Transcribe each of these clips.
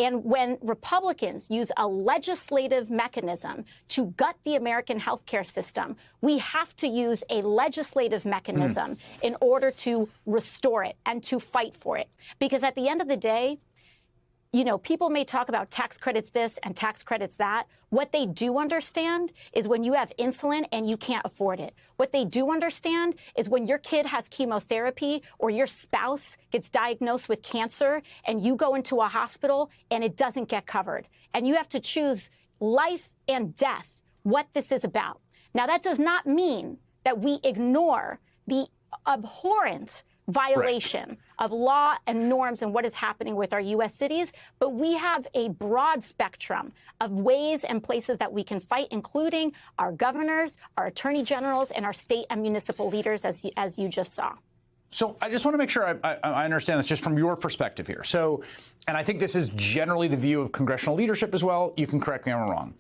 And when Republicans use a legislative mechanism to gut the American healthcare system, we have to use a legislative mechanism in order to restore it and to fight for it. Because at the end of the day, you know, people may talk about tax credits this and tax credits that. What they do understand is when you have insulin and you can't afford it. What they do understand is when your kid has chemotherapy or your spouse gets diagnosed with cancer and you go into a hospital and it doesn't get covered. And you have to choose life and death, what this is about. Now, that does not mean that we ignore the abhorrent violation of law and norms and what is happening with our U.S. cities. But we have a broad spectrum of ways and places that we can fight, including our governors, our attorney generals, and our state and municipal leaders, as you just saw. So I just want to make sure I understand this just from your perspective here. So, and I think this is generally the view of congressional leadership as well. You can correct me if I'm wrong.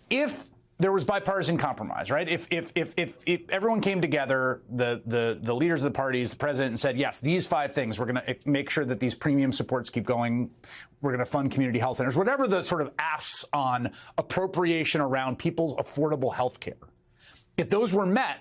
If there was bipartisan compromise, right? If everyone came together, the leaders of the parties, the president, and said, yes, these 5 things, we're going to make sure that these premium supports keep going. We're going to fund community health centers, whatever the sort of asks on appropriation around people's affordable health care. If those were met,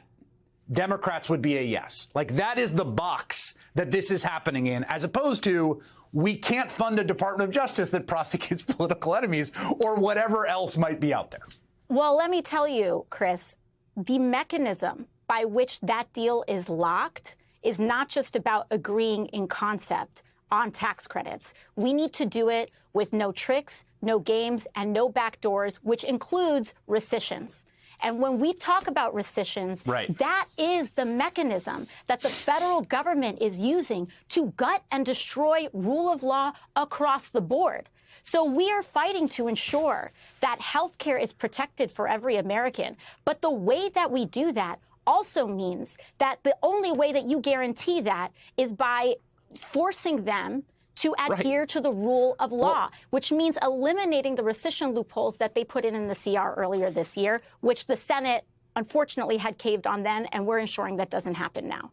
Democrats would be a yes. Like, that is the box that this is happening in, as opposed to we can't fund a Department of Justice that prosecutes political enemies or whatever else might be out there. Well, let me tell you, Chris, the mechanism by which that deal is locked is not just about agreeing in concept on tax credits. We need to do it with no tricks, no games, and no backdoors, which includes rescissions. And when we talk about rescissions, that is the mechanism that the federal government is using to gut and destroy rule of law across the board. So we are fighting to ensure that health care is protected for every American. But the way that we do that also means that the only way that you guarantee that is by forcing them to adhere to the rule of law, which means eliminating the rescission loopholes that they put in the CR earlier this year, which the Senate, unfortunately, had caved on then, and we're ensuring that doesn't happen now.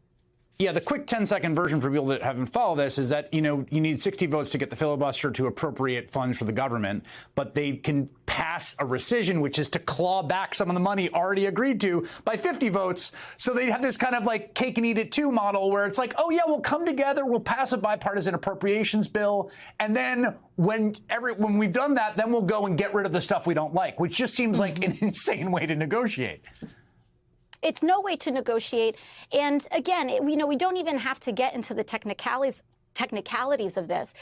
Yeah, the quick 10-second version for people that haven't followed this is that, you know, you need 60 votes to get the filibuster to appropriate funds for the government, but they can pass a rescission, which is to claw back some of the money already agreed to by 50 votes. So they have this kind of like cake and eat it too model where it's like, oh, yeah, we'll come together, we'll pass a bipartisan appropriations bill. And then when we've done that, then we'll go and get rid of the stuff we don't like, which just seems like an insane way to negotiate. It's no way to negotiate. And again, we don't even have to get into the technicalities of this.